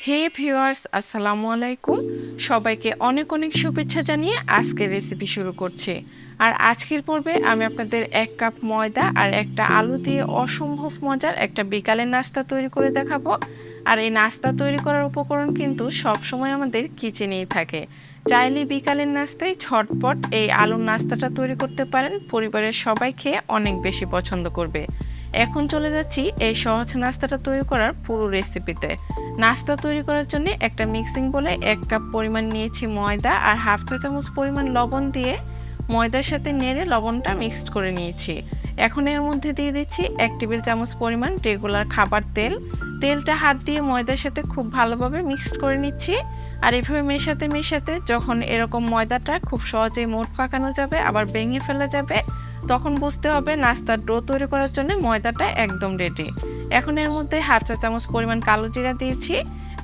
হে viewers, আসসালামু আলাইকুম। সবাইকে অনেক অনেক শুভেচ্ছা জানিয়ে আজকের রেসিপি শুরু করছি। আর আজকের পর্বে আমি আপনাদের 1 কাপ ময়দা আর একটা আলু দিয়ে অসম্ভব মজার একটা বিকালের নাস্তা তৈরি করে দেখাবো। আর এই নাস্তা তৈরি করার উপকরণ কিন্তু সবসময় আমাদের কিচেনেই থাকে। চাইলে বিকালের নাস্তায় ঝটপট এই আলুর নাস্তাটা তৈরি করতে পারেন, পরিবারের সবাই খেয়ে অনেক বেশি পছন্দ করবে। এখন চলে যাচ্ছি এই সহজ নাস্তাটা তৈরি করার পুরো রেসিপিতে। নাস্তা তৈরি করার জন্য একটা মিক্সিং বলে 1 কাপ পরিমাণ নিয়েছি ময়দা আর হাফ চা চামচ পরিমাণ লবণ দিয়ে ময়দার সাথে নেড়ে লবণটা মিক্সড করে নিয়েছি। এখন এর মধ্যে দিয়ে দিচ্ছি 1 টেবিল চামচ পরিমাণ রেগুলার খাবার তেল। তেলটা হাত দিয়ে ময়দার সাথে খুব ভালোভাবে মিক্সড করে নিচ্ছি। আর এভাবে মেশাতে মেশাতে যখন এরকম ময়দাটা খুব সহজেই মোট পাকানো যাবে আবার ভেঙে ফেলা যাবে, তখন বুঝতে হবে নাস্তার ডো তৈরি করার জন্য ময়দাটা একদম রেডি। এখন এর মধ্যে হাফ চা চামচ পরিমাণ কালো জিরা দিয়েছি।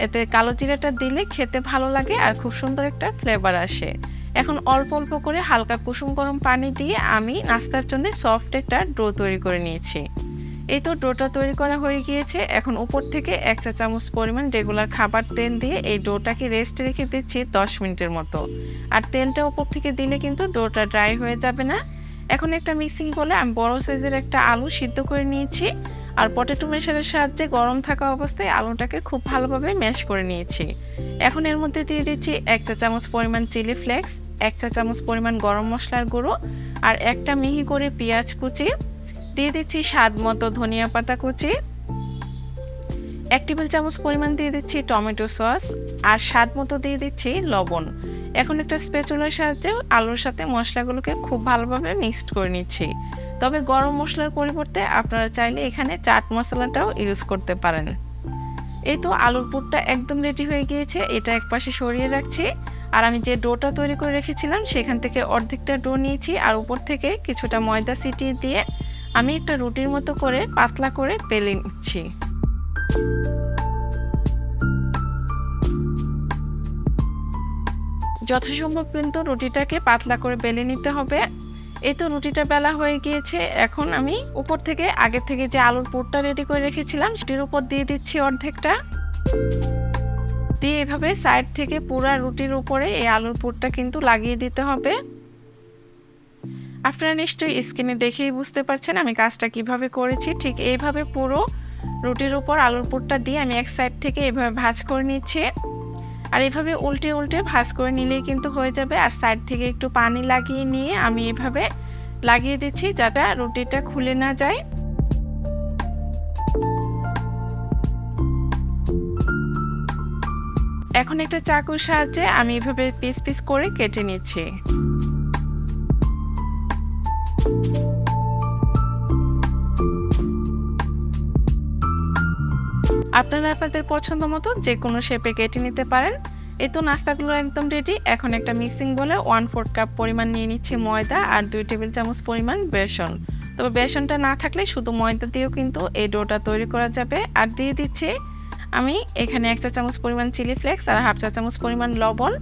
এতে কালো জিরাটা দিলে খেতে ভালো লাগে আর খুব সুন্দর একটা ফ্লেভার আসে। এখন অল্প অল্প করে হালকা কুসুম গরম পানি দিয়ে আমি নাস্তার জন্য সফট একটা ডো তৈরি করে নিয়েছি। এই তো ডোটা তৈরি করা হয়ে গিয়েছে। এখন উপর থেকে 1 চা চামচ পরিমাণ রেগুলার খাবার তেল দিয়ে এই ডোটাকে রেস্টে রেখে দিচ্ছি 10 মিনিটের মতো। আর তেলটা উপর থেকে দিলে কিন্তু ডোটা ড্রাই হয়ে যাবে না। এখন একটা মিক্সিং বলে আমি বড় সাইজের একটা আলু সিদ্ধ করে নিয়েছি। আর পটেটো ম্যাশারের সাহায্যে গরম থাকা অবস্থায় আলুটাকে খুব ভালোভাবে ম্যাশ করে নিয়েছি। এখন এর মধ্যে দিয়ে দিচ্ছি 1 চা চামচ পরিমাণ চিলি ফ্লেক্স, 1 চা চামচ পরিমাণ গরম মশলার গুঁড়ো আর একটা মিহি করে পেঁয়াজ কুচি। দিয়ে দিচ্ছি স্বাদ মতো ধনিয়া পাতা কুচি। 1 টেবিল চামচ পরিমাণ দিয়ে দিচ্ছি টমেটো সস আর স্বাদ মতো দিয়ে দিচ্ছি লবণ। এখন একটা স্প্যাচুলার সাহায্যে আলুর সাথে মশলাগুলোকে খুব ভালোভাবে মিক্সড করে নিচ্ছি। তবে গরম মশলার পরিবর্তে আপনারা চাইলে এখানে চাট মশলাটাও ইউজ করতে পারেন। এই তো আলুর পুরটা একদম রেডি হয়ে গিয়েছে। এটা একপাশে সরিয়ে রাখছি। আর আমি যে ডোটা তৈরি করে রেখেছিলাম সেখান থেকে অর্ধেকটা ডো নিয়েছি আর উপর থেকে কিছুটা ময়দা ছিটিয়ে দিয়ে আমি একটা রুটির মতো করে পাতলা করে বেলে নিচ্ছি। যথাসম্ভব কিন্তু রুটিটাকে পাতলা করে বেলে নিতে হবে। এই তো রুটিটা বেলা হয়ে গিয়েছে। এখন আমি উপর থেকে আগে থেকে যে আলুর পুরটা রেডি করে রেখেছিলাম সেটির উপর দিয়ে দিচ্ছি অর্ধেকটা। দিয়ে এভাবে সাইড থেকে পুরো রুটির উপরে এই আলুর পুরটা কিন্তু লাগিয়ে দিতে হবে। আপনারা নিশ্চয়ই স্ক্রিনে দেখেই বুঝতে পারছেন আমি কাজটা কিভাবে করেছি। ঠিক এইভাবে পুরো রুটির উপর আলুর পুরটা দিয়ে আমি এক সাইড থেকে এভাবে ভাঁজ করে নিচ্ছি। আর এভাবে উল্টে উল্টে ভাঁজ করে নিলেই কিন্তু হয়ে যাবে। আর সাইড থেকে একটু পানি লাগিয়ে নিয়ে আমি এভাবে লাগিয়ে দিচ্ছি যাতে রুটিটা খুলে না যায়। এখন একটা চাকুর সাহায্যে আমি এভাবে পিস পিস করে কেটে নিচ্ছি। আপনারা আপনাদের পছন্দ মতো যে কোনো শেপে কেটে নিতে পারেন। এই তো নাস্তাগুলো একদম রেডি। এখন একটা মিক্সিং বলে 1/4 কাপ পরিমাণ নিয়ে নিচ্ছি ময়দা আর 2 টেবিল চামচ পরিমাণ বেসন। তবে বেসনটা না থাকলে শুধু ময়দা দিয়েও কিন্তু এই ডোটা তৈরি করা যাবে। আর দিয়ে দিচ্ছি আমি এখানে 1 চা চামচ পরিমাণ চিলি ফ্লেক্স আর হাফ চা চামচ পরিমাণ লবণ।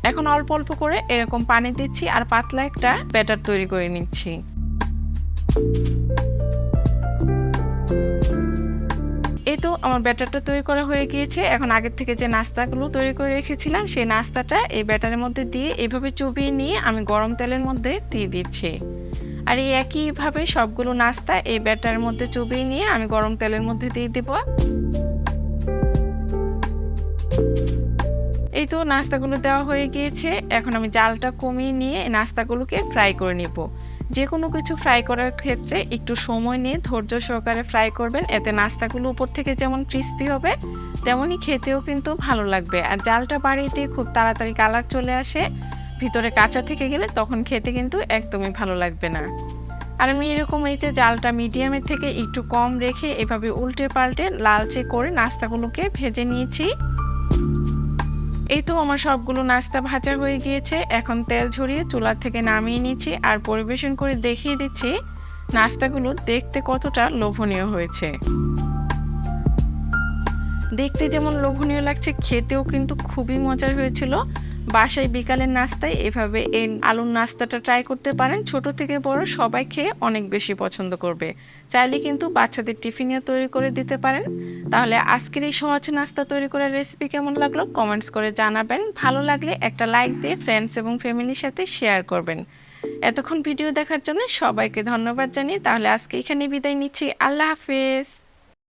এখন অল্প অল্প করে এরকম পানি দিচ্ছি আর পাতলা একটা ব্যাটার তৈরি করে নিচ্ছি। এই তো আমার ব্যাটারটা তৈরি করা হয়ে গিয়েছে। এখন আগের থেকে যে নাস্তাগুলো তৈরি করে রেখেছিলাম সেই নাস্তাটা এই ব্যাটারের মধ্যে দিয়ে এভাবে চুবিয়ে নিয়ে আমি গরম তেলের মধ্যে দিয়ে দিচ্ছি। আর এই একইভাবে সবগুলো নাস্তা এই ব্যাটারের মধ্যে চুবিয়ে নিয়ে আমি গরম তেলের মধ্যে দিয়ে দেব। এই তো নাস্তাগুলো দেওয়া হয়ে গিয়েছে। এখন আমি জালটা কমিয়ে নিয়ে নাস্তাগুলোকে ফ্রাই করে নিব। যে কোনো কিছু ফ্রাই করার ক্ষেত্রে একটু সময় নিয়ে ধৈর্য সহকারে ফ্রাই করবেন। এতে নাস্তাগুলো উপর থেকে যেমন ক্রিস্পি হবে তেমনই খেতেও কিন্তু ভালো লাগবে। আর জালটা বাড়িয়ে দিয়ে খুব তাড়াতাড়ি কালার চলে আসে। ভিতরে কাঁচা থেকে গেলে তখন খেতে কিন্তু একদমই ভালো লাগবে না। আর আমি এরকম এই যে জালটা মিডিয়ামের থেকে একটু কম রেখে এভাবে উল্টে পাল্টে লালচে করে নাস্তাগুলোকে ভেজে নিয়েছি। এই তো আমার সবগুলো নাস্তা ভাজা হয়ে গিয়েছে। এখন তেল ঝরিয়ে চুলা থেকে নামিয়ে নিচ্ছি আর পরিবেশন করে দেখিয়ে দিচ্ছি নাস্তাগুলো দেখতে কতটা লোভনীয় হয়েছে। দেখতে যেমন লোভনীয় লাগছে খেতেও কিন্তু খুবই মজার হয়েছিল। বাসায় বিকালের নাস্তায় এভাবে এই আলুর নাস্তাটা ট্রাই করতে পারেন। ছোট থেকে বড় সবাই খেয়ে অনেক বেশি পছন্দ করবে। চাইলে কিন্তু বাচ্চাদের টিফিনেও তৈরি করে দিতে পারেন। তাহলে আজকের এই সহজ নাস্তা তৈরি করার রেসিপি কেমন লাগলো কমেন্টস করে জানাবেন। ভালো লাগলে একটা লাইক দিয়ে ফ্রেন্ডস এবং ফ্যামিলির সাথে শেয়ার করবেন। এতক্ষণ ভিডিও দেখার জন্য সবাইকে ধন্যবাদ জানিয়ে তাহলে আজকে এখানে বিদায় নিচ্ছি। আল্লাহ হাফেজ।